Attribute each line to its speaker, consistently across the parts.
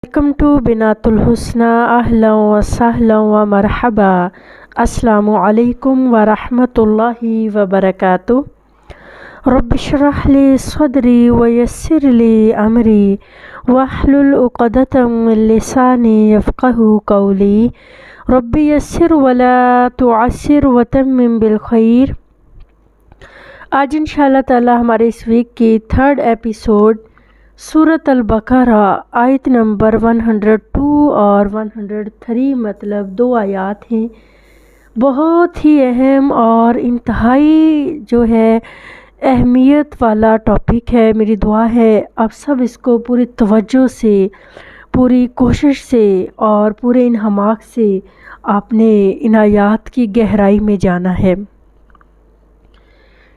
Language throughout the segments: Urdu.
Speaker 1: ویلکم ٹو بنات الحسنہ اہلا و سہلا و مرحبا۔ السلام علیکم ورحمۃ اللہ وبرکاتہ۔ رب اشرح لی صدری ویسر لی امری واحلل عقدۃ من لسانی یفقہوا قولی۔ رب یسر ولا تعسر وتمم بالخیر۔ آج انشاءاللہ تعالی ہمارے اس ویک کی 3rd ایپیسوڈ سورۃ البقرہ آیت نمبر 102 اور 103 مطلب 2 آیات ہیں۔ بہت ہی اہم اور انتہائی جو ہے اہمیت والا ٹاپک ہے۔ میری دعا ہے آپ سب اس کو پوری توجہ سے، پوری کوشش سے اور پورے انہماک سے آپ نے ان آیات کی گہرائی میں جانا ہے۔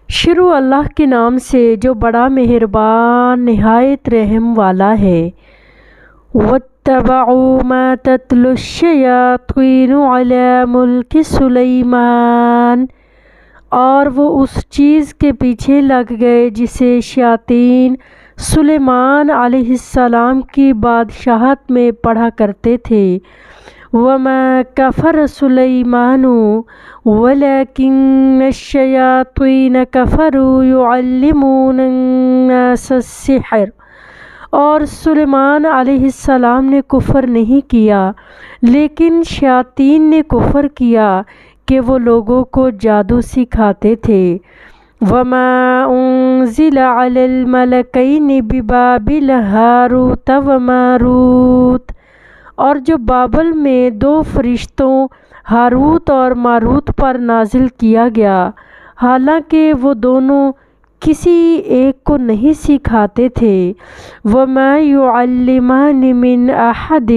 Speaker 1: شروع اللہ کے نام سے جو بڑا مہربان نہایت رحم والا ہے۔ وَاتَّبَعُوا مَا تَتْلُو الشَّيَاطِينُ عَلَى مُلْكِ سُلَيْمَانَ، اور وہ اس چیز کے پیچھے لگ گئے جسے شیاطین سلیمان علیہ السلام کی بادشاہت میں پڑھا کرتے تھے۔ وَمَا كَفَرَ سُلَيْمَانُ وَلَكِنَّ الشَّيَاطِينَ كَفَرُوا يُعَلِّمُونَ النَّاسَ السِّحْرَ، اور سلیمان علیہ السلام نے کفر نہیں کیا لیکن شیاطین نے کفر کیا کہ وہ لوگوں کو جادو سکھاتے تھے۔ وَمَا أُنزِلَ عَلَى الْمَلَكَيْنِ بِبَابِلَ هَارُوتَ وَمَارُوتَ، اور جو بابل میں 2 فرشتوں ہاروت اور ماروت پر نازل کیا گیا، حالانکہ وہ دونوں کسی ایک کو نہیں سکھاتے تھے۔ وَمَا يُعَلِّمَانِ مِنْ أَحَدٍ،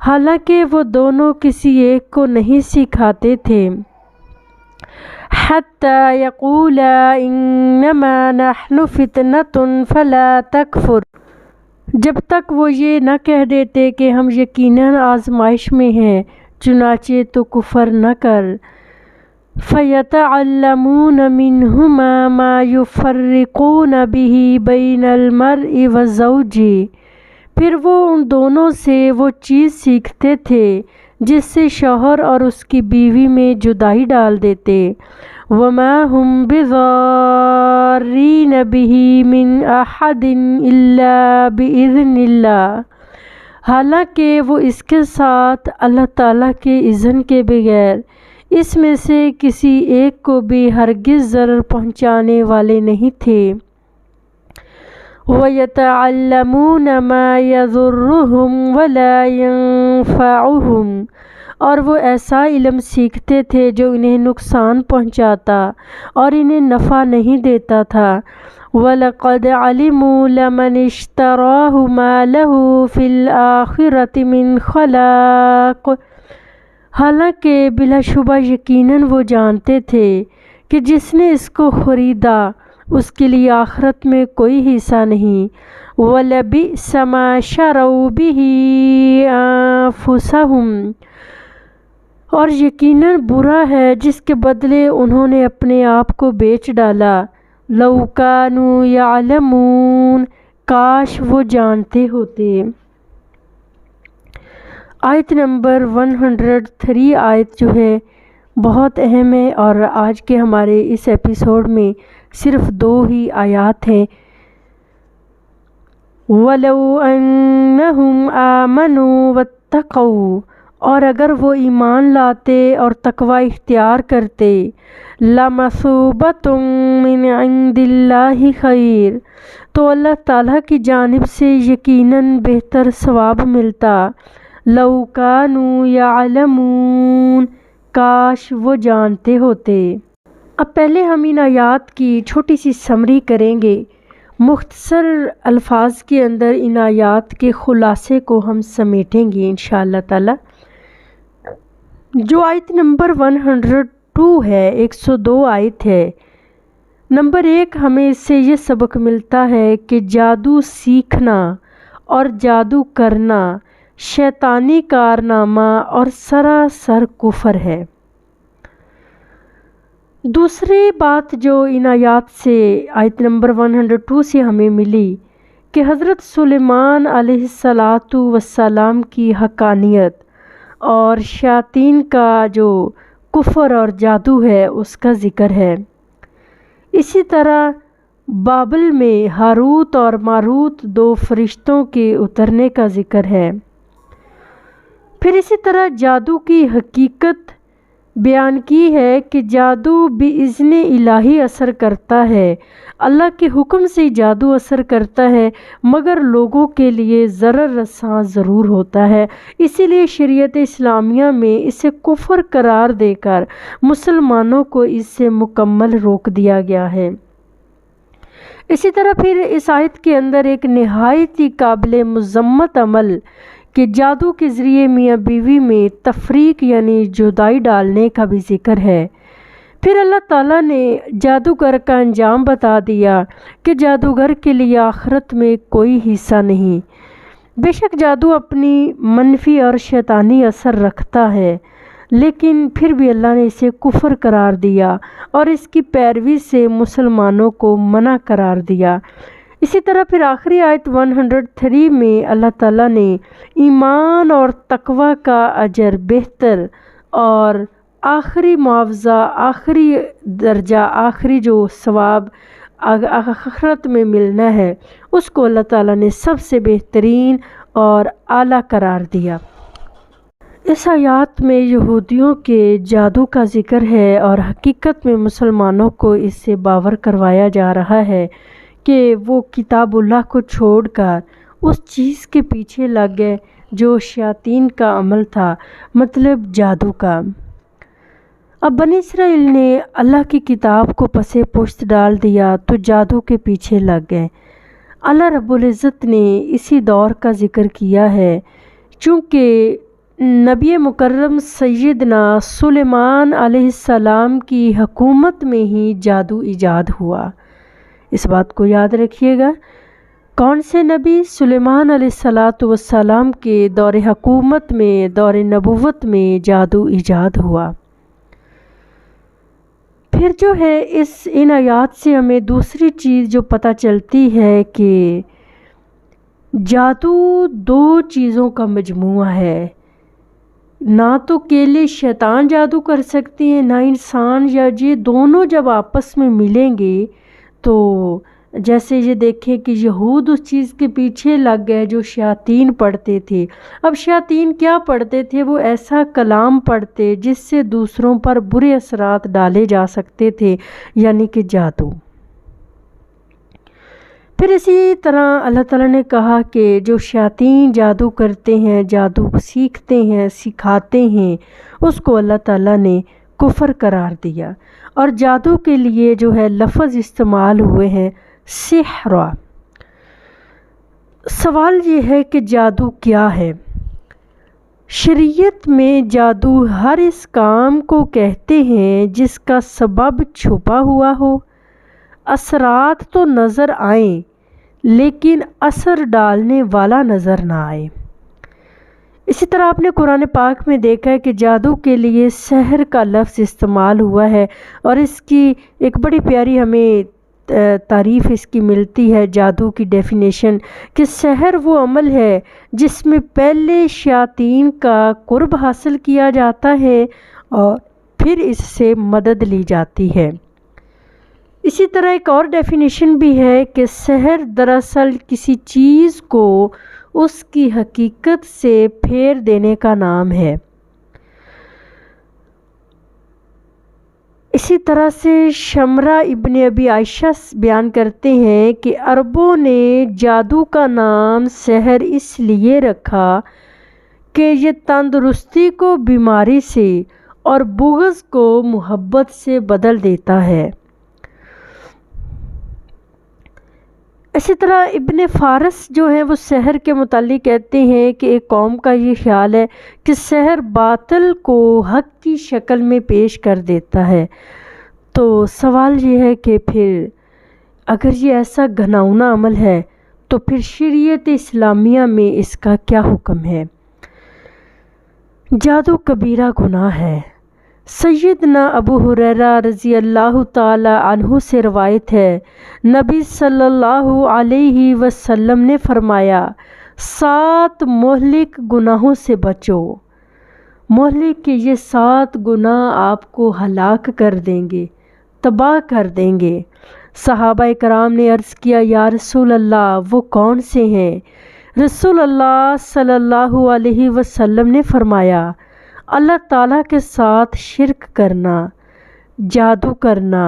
Speaker 1: حالانکہ وہ دونوں کسی ایک کو نہیں سکھاتے تھے۔ حَتَّى يَقُولَا إِنَّمَا نَحْنُ فِتْنَةٌ فَلَا تَكْفُرْ، جب تک وہ یہ نہ کہہ دیتے کہ ہم یقیناً آزمائش میں ہیں چنانچہ تو کفر نہ کر۔ فَيَتَعَلَّمُونَ مِنْهُمَا مَا يُفَرِّقُونَ بِهِ بَيْنَ الْمَرْءِ وَزَوْجِهِ، پھر وہ ان دونوں سے وہ چیز سیکھتے تھے جس سے شوہر اور اس کی بیوی میں جدائی ڈال دیتے۔ وَمَا هُمْ بِضَارِّينَ بِهِ مِنْ أَحَدٍ إِلَّا بِإِذْنِ اللَّهِ، حالانکہ وہ اس کے ساتھ اللہ تعالیٰ کے اذن کے بغیر اس میں سے کسی ایک کو بھی ہرگز ضرر پہنچانے والے نہیں تھے۔ وَيَتَعَلَّمُونَ مَا يَضُرُّهُمْ وَلَا يَنفَعُهُمْ، اور وہ ایسا علم سیکھتے تھے جو انہیں نقصان پہنچاتا اور انہیں نفع نہیں دیتا تھا۔ وَلَقَدْ عَلِمُوا لَمَنِ اشْتَرَاهُ مَا لَهُ فِي الْآخِرَةِ مِنْ خَلَاقٍ، حالانکہ بلا شبہ یقیناً وہ جانتے تھے کہ جس نے اس کو خریدا اس کے لیے آخرت میں کوئی حصہ نہیں۔ وَلَبِئْسَ مَا شَرَوْا بِهِ أَنفُسَهُمْ، اور یقیناً برا ہے جس کے بدلے انہوں نے اپنے آپ کو بیچ ڈالا۔ لَوْ كَانُوا يَعْلَمُونَ، کاش وہ جانتے ہوتے۔ آیت نمبر 103 آیت جو ہے بہت اہم ہے اور آج کے ہمارے اس ایپیسوڈ میں صرف 2 ہی آیات ہیں۔ وَلَوْ أَنَّهُمْ آمَنُوا وَاتَّقَوْا، اور اگر وہ ایمان لاتے اور تقوی اختیار کرتے، لَمَثُوبَةٌ مِّنْ عِندِ اللَّهِ خَيْرٌ، تو اللہ تعالیٰ کی جانب سے یقیناً بہتر ثواب ملتا۔ لَوْ كَانُوا يَعْلَمُونَ، کاش وہ جانتے ہوتے۔ اب پہلے ہم ان آیات کی چھوٹی سی سمری کریں گے، مختصر الفاظ کے اندر ان آیات کے خلاصے کو ہم سمیٹیں گے انشاءاللہ تعالی۔ جو آیت نمبر 102 ہے، 102 آیت ہے۔ نمبر 1، ہمیں اس سے یہ سبق ملتا ہے کہ جادو سیکھنا اور جادو کرنا شیطانی کارنامہ اور سراسر کفر ہے۔ دوسری بات جو ان آیات سے آیت نمبر 102 سے ہمیں ملی کہ حضرت سلیمان علیہ السلام کی حقانیت اور شیاطین کا جو کفر اور جادو ہے اس کا ذکر ہے۔ اسی طرح بابل میں ہاروت اور ماروت 2 فرشتوں کے اترنے کا ذکر ہے۔ پھر اسی طرح جادو کی حقیقت بیان کی ہے کہ جادو بِإِذْنِ الٰہی اثر کرتا ہے، اللہ کے حکم سے جادو اثر کرتا ہے، مگر لوگوں کے لیے ضرر رساں ضرور ہوتا ہے۔ اسی لیے شریعت اسلامیہ میں اسے کفر قرار دے کر مسلمانوں کو اس سے مکمل روک دیا گیا ہے۔ اسی طرح پھر اس آیت کے اندر ایک نہایت ہی قابل مذمت عمل کہ جادو کے ذریعے میاں بیوی میں تفریق یعنی جدائی ڈالنے کا بھی ذکر ہے۔ پھر اللہ تعالیٰ نے جادوگر کا انجام بتا دیا کہ جادوگر کے لیے آخرت میں کوئی حصہ نہیں۔ بے شک جادو اپنی منفی اور شیطانی اثر رکھتا ہے، لیکن پھر بھی اللہ نے اسے کفر قرار دیا اور اس کی پیروی سے مسلمانوں کو منع قرار دیا۔ اسی طرح پھر آخری آیت 103 میں اللہ تعالیٰ نے ایمان اور تقوی کا اجر بہتر اور آخری معاوضہ، آخری درجہ، آخری جو ثواب آخرت میں ملنا ہے اس کو اللہ تعالیٰ نے سب سے بہترین اور اعلیٰ قرار دیا۔ اس آیات میں یہودیوں کے جادو کا ذکر ہے اور حقیقت میں مسلمانوں کو اس سے باور کروایا جا رہا ہے کہ وہ کتاب اللہ کو چھوڑ کر اس چیز کے پیچھے لگ گئے جو شیاطین کا عمل تھا، مطلب جادو کا۔ اب بنی اسرائیل نے اللہ کی کتاب کو پس پشت ڈال دیا تو جادو کے پیچھے لگ گئے۔ اللہ رب العزت نے اسی دور کا ذکر کیا ہے، چونکہ نبی مکرم سیدنا سلیمان علیہ السلام کی حکومت میں ہی جادو ایجاد ہوا۔ اس بات کو یاد رکھیے گا، کون سے نبی؟ سلیمان علیہ السلام کے دور حکومت میں، دور نبوت میں جادو ایجاد ہوا۔ پھر جو ہے ان آیات سے ہمیں دوسری چیز جو پتہ چلتی ہے کہ جادو 2 چیزوں کا مجموعہ ہے، نہ تو اکیلے شیطان جادو کر سکتے ہیں، نہ انسان، یا یہ دونوں جب آپس میں ملیں گے تو جیسے یہ دیکھیں کہ یہود اس چیز کے پیچھے لگ گئے جو شیاطین پڑھتے تھے۔ اب شیاطین کیا پڑھتے تھے؟ وہ ایسا کلام پڑھتے جس سے دوسروں پر برے اثرات ڈالے جا سکتے تھے، یعنی کہ جادو۔ پھر اسی طرح اللہ تعالیٰ نے کہا کہ جو شیاطین جادو کرتے ہیں، جادو سیکھتے ہیں، سکھاتے ہیں، اس کو اللہ تعالیٰ نے کفر قرار دیا۔ اور جادو کے لیے جو ہے لفظ استعمال ہوئے ہیں سحر۔ سوال یہ ہے کہ جادو کیا ہے؟ شریعت میں جادو ہر اس کام کو کہتے ہیں جس کا سبب چھپا ہوا ہو، اثرات تو نظر آئیں لیکن اثر ڈالنے والا نظر نہ آئے۔ اسی طرح آپ نے قرآن پاک میں دیکھا ہے کہ جادو کے لیے سحر کا لفظ استعمال ہوا ہے، اور اس کی ایک بڑی پیاری ہمیں تعریف اس کی ملتی ہے، جادو کی ڈیفینیشن، کہ سحر وہ عمل ہے جس میں پہلے شیاطین کا قرب حاصل کیا جاتا ہے اور پھر اس سے مدد لی جاتی ہے۔ اسی طرح ایک اور ڈیفینیشن بھی ہے کہ سحر دراصل کسی چیز کو اس کی حقیقت سے پھیر دینے کا نام ہے۔ اسی طرح سے شمرہ ابن ابی عائشہ بیان کرتے ہیں کہ عربوں نے جادو کا نام سحر اس لیے رکھا کہ یہ تندرستی کو بیماری سے اور بغض کو محبت سے بدل دیتا ہے۔ اسی طرح ابن فارس جو ہیں وہ سحر کے متعلق کہتے ہیں کہ ایک قوم کا یہ خیال ہے کہ سحر باطل کو حق کی شکل میں پیش کر دیتا ہے۔ تو سوال یہ ہے کہ پھر اگر یہ ایسا گھناؤنا عمل ہے تو پھر شریعت اسلامیہ میں اس کا کیا حکم ہے؟ جادو کبیرہ گناہ ہے، سیدنا ابو ہریرہ رضی اللہ تعالی عنہ سے روایت ہے، نبی صلی اللہ علیہ وسلم نے فرمایا، 7 مہلک گناہوں سے بچو۔ مہلک کے یہ 7 گناہ آپ کو ہلاک کر دیں گے، تباہ کر دیں گے۔ صحابہ کرام نے عرض کیا، یا رسول اللہ وہ کون سے ہیں؟ رسول اللہ صلی اللہ علیہ وسلم نے فرمایا، اللہ تعالیٰ کے ساتھ شرک کرنا، جادو کرنا،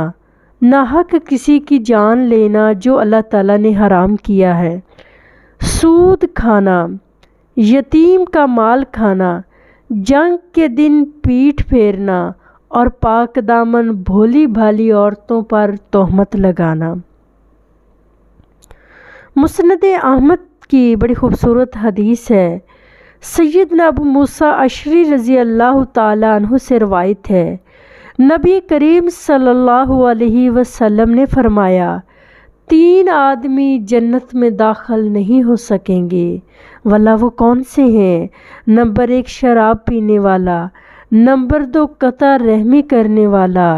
Speaker 1: ناحق کسی کی جان لینا جو اللہ تعالیٰ نے حرام کیا ہے، سود کھانا، یتیم کا مال کھانا، جنگ کے دن پیٹھ پھیرنا اور پاک دامن بھولی بھالی عورتوں پر تہمت لگانا۔ مسند احمد کی بڑی خوبصورت حدیث ہے، سیدنا ابو موسیٰ اشعری رضی اللہ تعالیٰ عنہ سے روایت ہے، نبی کریم صلی اللہ علیہ وسلم نے فرمایا، 3 آدمی جنت میں داخل نہیں ہو سکیں گے، واللہ وہ کون سے ہیں؟ نمبر 1 شراب پینے والا، نمبر 2 قطع رحمی کرنے والا،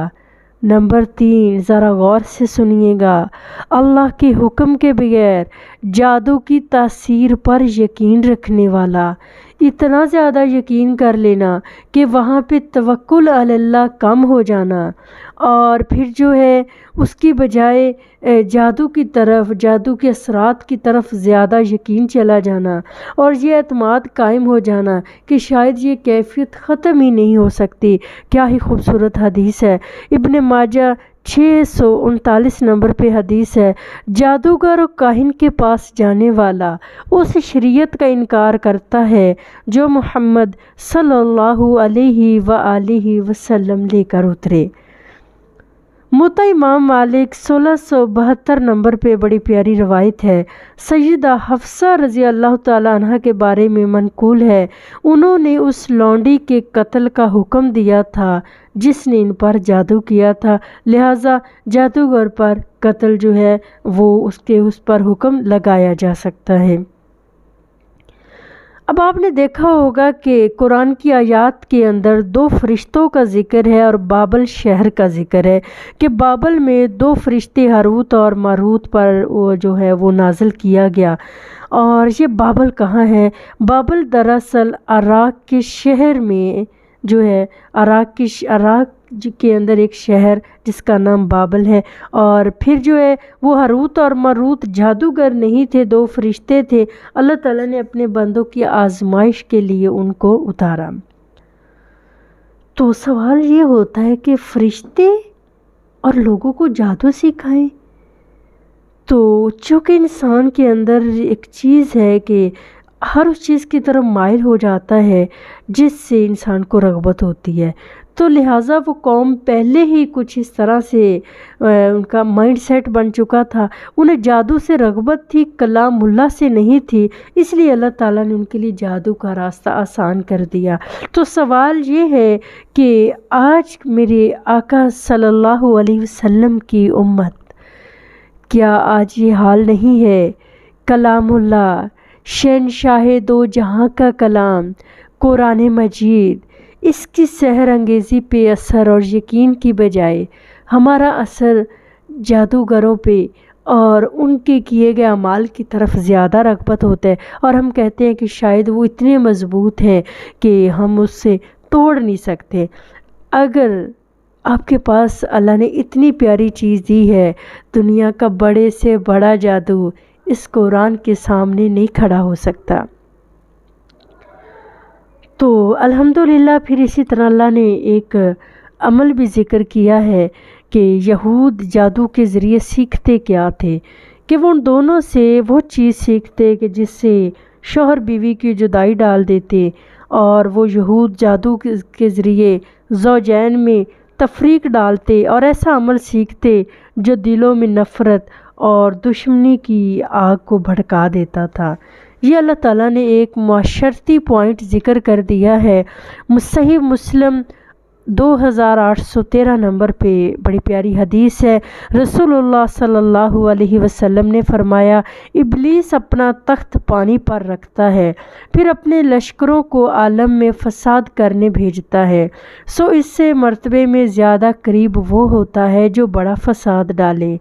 Speaker 1: نمبر 3 ذرا غور سے سنیے گا، اللہ کے حکم کے بغیر جادو کی تاثیر پر یقین رکھنے والا۔ اتنا زیادہ یقین کر لینا کہ وہاں پہ توکل علی اللہ کم ہو جانا، اور پھر جو ہے اس کی بجائے جادو کی طرف، جادو کے اثرات کی طرف زیادہ یقین چلا جانا، اور یہ اعتماد قائم ہو جانا کہ شاید یہ کیفیت ختم ہی نہیں ہو سکتی۔ کیا ہی خوبصورت حدیث ہے، ابن ماجہ 639 نمبر پہ حدیث ہے، جادوگر و کاہن کے پاس جانے والا اس شریعت کا انکار کرتا ہے جو محمد صلی اللہ علیہ وآلہ وسلم لے کر اترے۔ موطا امام مالک 1672 نمبر پہ بڑی پیاری روایت ہے، سیدہ حفصہ رضی اللہ تعالیٰ عنہ کے بارے میں منقول ہے، انہوں نے اس لونڈی کے قتل کا حکم دیا تھا جس نے ان پر جادو کیا تھا، لہٰذا جادوگر پر قتل جو ہے وہ اس پر حکم لگایا جا سکتا ہے۔ اب آپ نے دیکھا ہوگا کہ قرآن کی آیات کے اندر 2 فرشتوں کا ذکر ہے اور بابل شہر کا ذکر ہے کہ بابل میں 2 فرشتے ہاروت اور ماروت پر جو ہے وہ نازل کیا گیا۔ اور یہ بابل کہاں ہے؟ بابل دراصل عراق کے شہر میں جو ہے، عراق کے اندر ایک شہر جس کا نام بابل ہے، اور پھر جو ہے وہ ہاروت اور ماروت جادوگر نہیں تھے، 2 فرشتے تھے، اللہ تعالیٰ نے اپنے بندوں کی آزمائش کے لیے ان کو اتارا۔ تو سوال یہ ہوتا ہے کہ فرشتے اور لوگوں کو جادو سکھائیں؟ تو چونکہ انسان کے اندر ایک چیز ہے کہ ہر اس چیز کی طرف مائل ہو جاتا ہے جس سے انسان کو رغبت ہوتی ہے، تو لہٰذا وہ قوم پہلے ہی کچھ اس طرح سے ان کا مائنڈ سیٹ بن چکا تھا، انہیں جادو سے رغبت تھی، کلام اللہ سے نہیں تھی، اس لیے اللہ تعالیٰ نے ان کے لیے جادو کا راستہ آسان کر دیا۔ تو سوال یہ ہے کہ آج میرے آقا صلی اللہ علیہ وسلم کی امت، کیا آج یہ حال نہیں ہے؟ کلام اللہ، شہنشاہ 2 جہاں کا کلام قرآن مجید، اس کی سحر انگیزی پہ اثر اور یقین کی بجائے ہمارا اثر جادوگروں پہ اور ان کے کیے گئے اعمال کی طرف زیادہ رغبت ہوتا ہے، اور ہم کہتے ہیں کہ شاید وہ اتنے مضبوط ہیں کہ ہم اس سے توڑ نہیں سکتے۔ اگر آپ کے پاس اللہ نے اتنی پیاری چیز دی ہے، دنیا کا بڑے سے بڑا جادو اس قرآن کے سامنے نہیں کھڑا ہو سکتا۔ تو الحمدللہ پھر اسی طرح اللہ نے ایک عمل بھی ذکر کیا ہے کہ یہود جادو کے ذریعے سیکھتے کیا تھے، کہ وہ ان دونوں سے وہ چیز سیکھتے کہ جس سے شوہر بیوی کی جدائی ڈال دیتے، اور وہ یہود جادو کے ذریعے زوجین میں تفریق ڈالتے اور ایسا عمل سیکھتے جو دلوں میں نفرت اور دشمنی کی آگ کو بھڑکا دیتا تھا۔ یہ اللہ تعالیٰ نے ایک معاشرتی پوائنٹ ذکر کر دیا ہے۔ صحیح مسلم 2813 نمبر پہ بڑی پیاری حدیث ہے۔ رسول اللہ صلی اللہ علیہ وسلم نے فرمایا، ابلیس اپنا تخت پانی پر رکھتا ہے، پھر اپنے لشکروں کو عالم میں فساد کرنے بھیجتا ہے، سو اس سے مرتبے میں زیادہ قریب وہ ہوتا ہے جو بڑا فساد ڈالے۔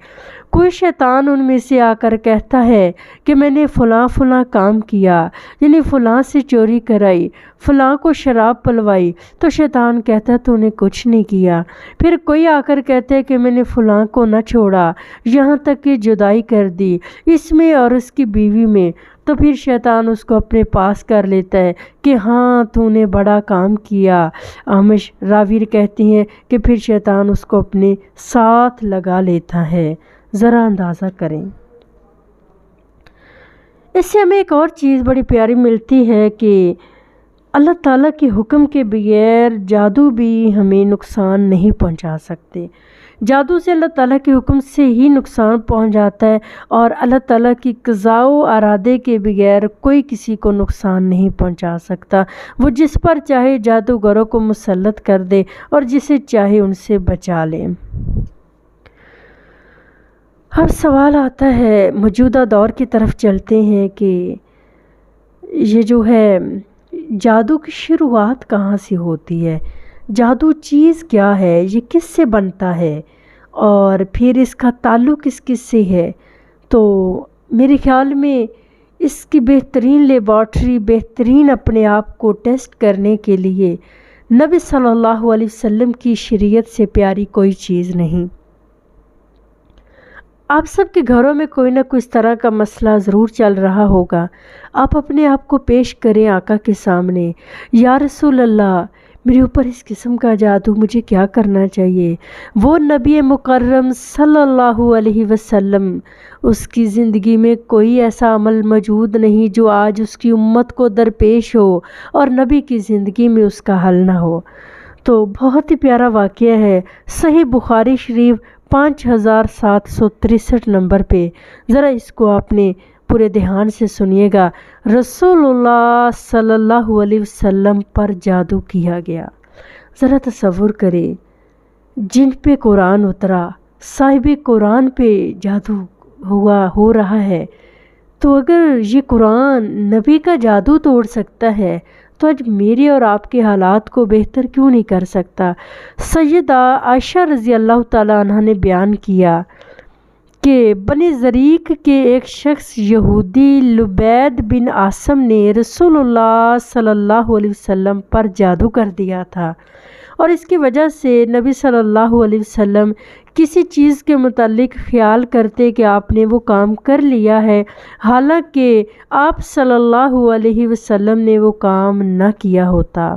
Speaker 1: کوئی شیطان ان میں سے آ کر کہتا ہے کہ میں نے فلاں فلاں کام کیا، یعنی فلاں سے چوری کرائی، فلاں کو شراب پلوائی، تو شیطان کہتا ہے تو نے کچھ نہیں کیا۔ پھر کوئی آ کر کہتا ہے کہ میں نے فلاں کو نہ چھوڑا، یہاں تک کہ جدائی کر دی اس میں اور اس کی بیوی میں، تو پھر شیطان اس کو اپنے پاس کر لیتا ہے کہ ہاں تو نے بڑا کام کیا۔ آمش راوی کہتی ہیں کہ پھر شیطان اس کو اپنے ساتھ لگا لیتا ہے۔ ذرا اندازہ کریں۔ اس سے ہمیں ایک اور چیز بڑی پیاری ملتی ہے کہ اللہ تعالیٰ کے حکم کے بغیر جادو بھی ہمیں نقصان نہیں پہنچا سکتے۔ جادو سے اللہ تعالیٰ کے حکم سے ہی نقصان پہنچ جاتا ہے، اور اللہ تعالیٰ کی قضاء و ارادے کے بغیر کوئی کسی کو نقصان نہیں پہنچا سکتا۔ وہ جس پر چاہے جادوگروں کو مسلط کر دے اور جسے چاہے ان سے بچا لے۔ اب سوال آتا ہے، موجودہ دور کی طرف چلتے ہیں کہ یہ جو ہے جادو کی شروعات کہاں سے ہوتی ہے، جادو چیز کیا ہے، یہ کس سے بنتا ہے، اور پھر اس کا تعلق کس سے ہے۔ تو میرے خیال میں اس کی بہترین لیبارٹری، بہترین اپنے آپ کو ٹیسٹ کرنے کے لیے نبی صلی اللہ علیہ وسلم کی شریعت سے پیاری کوئی چیز نہیں۔ آپ سب کے گھروں میں کوئی نہ کوئی اس طرح کا مسئلہ ضرور چل رہا ہوگا۔ آپ اپنے آپ کو پیش کریں آقا کے سامنے، یا رسول اللہ میرے اوپر اس قسم کا جادو، مجھے کیا کرنا چاہیے۔ وہ نبی مکرم صلی اللہ علیہ وسلم، اس کی زندگی میں کوئی ایسا عمل موجود نہیں جو آج اس کی امت کو درپیش ہو اور نبی کی زندگی میں اس کا حل نہ ہو۔ تو بہت ہی پیارا واقعہ ہے، صحیح بخاری شریف 5763 نمبر پہ، ذرا اس کو آپ نے پورے دھیان سے سنیے گا۔ رسول اللہ صلی اللہ علیہ وسلم پر جادو کیا گیا۔ ذرا تصور کریں، جن پہ قرآن اترا، صاحب قرآن پہ جادو ہو رہا ہے، تو اگر یہ قرآن نبی کا جادو توڑ سکتا ہے تو آج میرے اور آپ کے حالات کو بہتر کیوں نہیں کر سکتا۔ سیدہ عائشہ رضی اللہ تعالیٰ عنہ نے بیان کیا کہ بنی زریق کے ایک شخص یہودی لبید بن عاصم نے رسول اللہ صلی اللہ علیہ وسلم پر جادو کر دیا تھا، اور اس کی وجہ سے نبی صلی اللہ علیہ وسلم کسی چیز کے متعلق خیال کرتے کہ آپ نے وہ کام کر لیا ہے، حالانکہ آپ صلی اللہ علیہ وسلم نے وہ کام نہ کیا ہوتا۔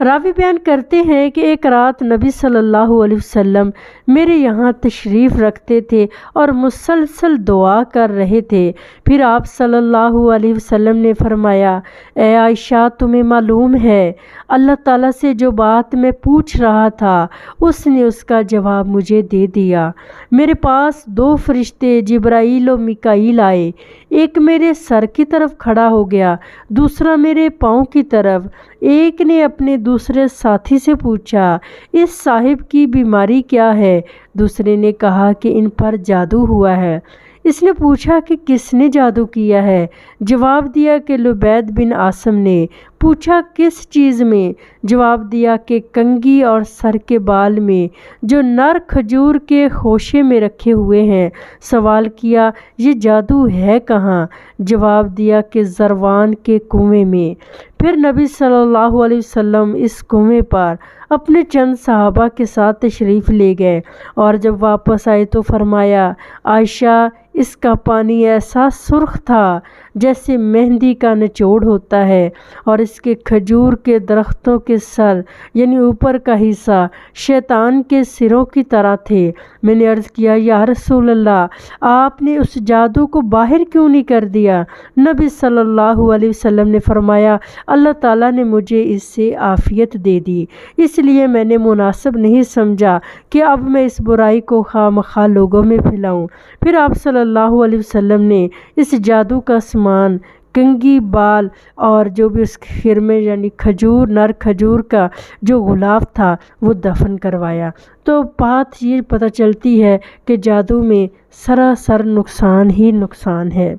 Speaker 1: راوی بیان کرتے ہیں کہ ایک رات نبی صلی اللہ علیہ وسلم میرے یہاں تشریف رکھتے تھے اور مسلسل دعا کر رہے تھے۔ پھر آپ صلی اللہ علیہ وسلم نے فرمایا، اے عائشہ تمہیں معلوم ہے اللہ تعالیٰ سے جو بات میں پوچھ رہا تھا اس نے اس کا جواب مجھے دے دیا۔ میرے پاس 2 فرشتے جبرائیل و میکائیل آئے، ایک میرے سر کی طرف کھڑا ہو گیا، دوسرا میرے پاؤں کی طرف۔ ایک نے اپنے دوسرے ساتھی سے پوچھا، اس صاحب کی بیماری کیا ہے؟ دوسرے نے کہا کہ ان پر جادو ہوا ہے۔ اس نے پوچھا کہ کس نے جادو کیا ہے؟ جواب دیا کہ لبید بن عاصم نے۔ پوچھا کس چیز میں؟ جواب دیا کہ کنگھی اور سر کے بال میں جو نر کھجور کے خوشے میں رکھے ہوئے ہیں۔ سوال کیا یہ جادو ہے کہاں؟ جواب دیا کہ زروان کے کنویں میں۔ پھر نبی صلی اللہ علیہ وسلم اس کنویں پر اپنے چند صحابہ کے ساتھ تشریف لے گئے، اور جب واپس آئے تو فرمایا، عائشہ اس کا پانی ایسا سرخ تھا جیسے مہندی کا نچوڑ ہوتا ہے، اور اس کے کھجور کے درختوں کے سر یعنی اوپر کا حصہ شیطان کے سروں کی طرح تھے۔ میں نے عرض کیا، یا رسول اللہ آپ نے اس جادو کو باہر کیوں نہیں کر دیا؟ نبی صلی اللہ علیہ وسلم نے فرمایا، اللہ تعالیٰ نے مجھے اس سے عافیت دے دی، اس لیے میں نے مناسب نہیں سمجھا کہ اب میں اس برائی کو خواہ مخواہ لوگوں میں پھیلاؤں۔ پھر آپ صلی اللہ علیہ وسلم نے اس جادو کا سامان کنگھی بال اور جو بھی اس کھیر میں یعنی کھجور نر کھجور کا جو غلاف تھا وہ دفن کروایا۔ تو بات یہ پتہ چلتی ہے کہ جادو میں سراسر نقصان ہی نقصان ہے۔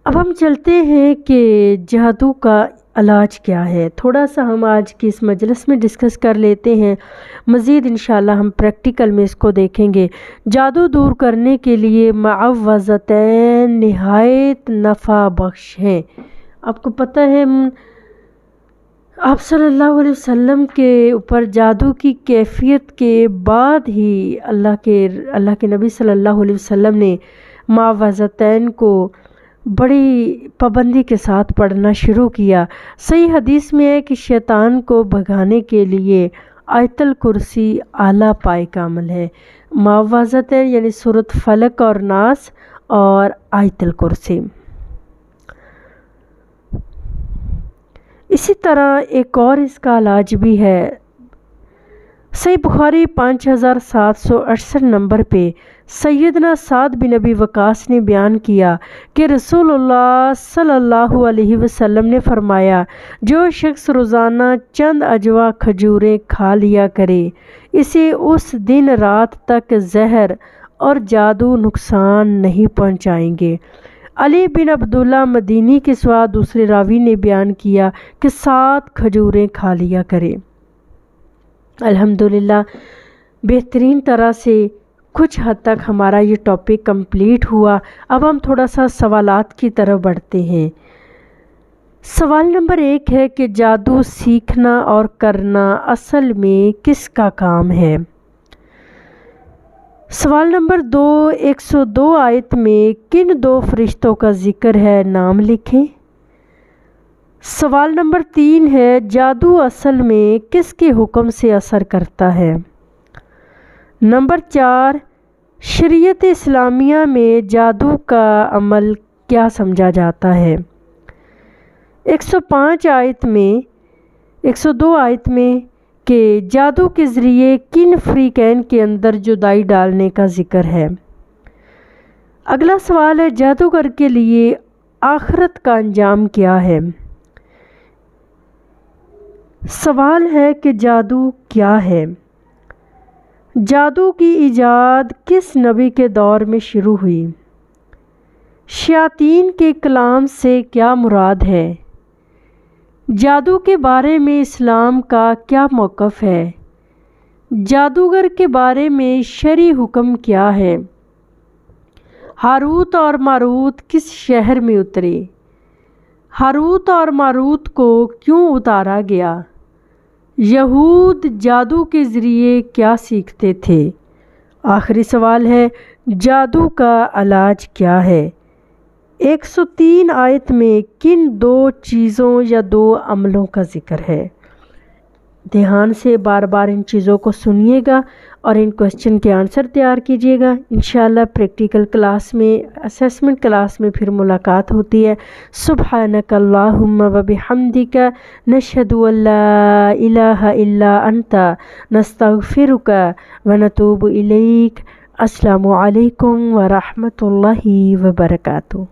Speaker 1: اب ہم چلتے ہیں کہ جادو کا علاج کیا ہے، تھوڑا سا ہم آج کی اس مجلس میں ڈسکس کر لیتے ہیں، مزید انشاءاللہ ہم پریکٹیکل میں اس کو دیکھیں گے۔ جادو دور کرنے کے لیے معوذتین نہایت نفع بخش ہیں۔ آپ کو پتہ ہے آپ صلی اللہ علیہ وسلم کے اوپر جادو کی کیفیت کے بعد ہی اللہ کے نبی صلی اللہ علیہ وسلم نے معوذتین کو بڑی پابندی کے ساتھ پڑھنا شروع کیا۔ صحیح حدیث میں ہے کہ شیطان کو بھگانے کے لیے آیت الکرسی اعلیٰ پائے کا عمل ہے۔ معوذتین یعنی سورۃ فلق اور ناس اور آیت الکرسی۔ اسی طرح ایک اور اس کا علاج بھی ہے۔ صحیح بخاری 5768 نمبر پہ سیدنا سعد بن ابی وقاص نے بیان کیا کہ رسول اللہ صلی اللہ علیہ وسلم نے فرمایا، جو شخص روزانہ چند اجوا کھجوریں کھا لیا کرے اسے اس دن رات تک زہر اور جادو نقصان نہیں پہنچائیں گے۔ علی بن عبداللہ مدینی کے سوا دوسرے راوی نے بیان کیا کہ 7 کھجوریں کھا لیا کرے۔ الحمدللہ بہترین طرح سے کچھ حد تک ہمارا یہ ٹاپک کمپلیٹ ہوا۔ اب ہم تھوڑا سا سوالات کی طرف بڑھتے ہیں۔ سوال نمبر 1 ہے کہ جادو سیکھنا اور کرنا اصل میں کس کا کام ہے؟ سوال نمبر 2 102 آیت میں کن 2 فرشتوں کا ذکر ہے، نام لکھیں۔ سوال نمبر 3 ہے جادو اصل میں کس کے حکم سے اثر کرتا ہے؟ نمبر 4 شریعت اسلامیہ میں جادو کا عمل کیا سمجھا جاتا ہے؟ 105 آیت میں 102 آیت میں کہ جادو کے ذریعے کن فریقین کے اندر جدائی ڈالنے کا ذکر ہے۔ اگلا سوال ہے جادوگر کے لیے آخرت کا انجام کیا ہے؟ سوال ہے کہ جادو کیا ہے؟ جادو کی ایجاد کس نبی کے دور میں شروع ہوئی؟ شیاطین کے کلام سے کیا مراد ہے؟ جادو کے بارے میں اسلام کا کیا موقف ہے؟ جادوگر کے بارے میں شرعی حکم کیا ہے؟ ہاروت اور ماروت کس شہر میں اترے؟ ہاروت اور ماروت کو کیوں اتارا گیا؟ یہود جادو کے ذریعے کیا سیکھتے تھے؟ آخری سوال ہے جادو کا علاج کیا ہے؟ 103 آیت میں کن 2 چیزوں یا 2 عملوں کا ذکر ہے؟ دھیان سے بار بار ان چیزوں کو سنیے گا اور ان کوسچن کے آنسر تیار کیجیے گا۔ انشاءاللہ پریکٹیکل کلاس میں اسیسمنٹ کلاس میں پھر ملاقات ہوتی ہے۔ سبحانک اللہم و بحمدک نشہد ان لا الہ الا انت نستغفرک و نتوب الیک۔ السلام علیکم ورحمۃ اللہ وبرکاتہ۔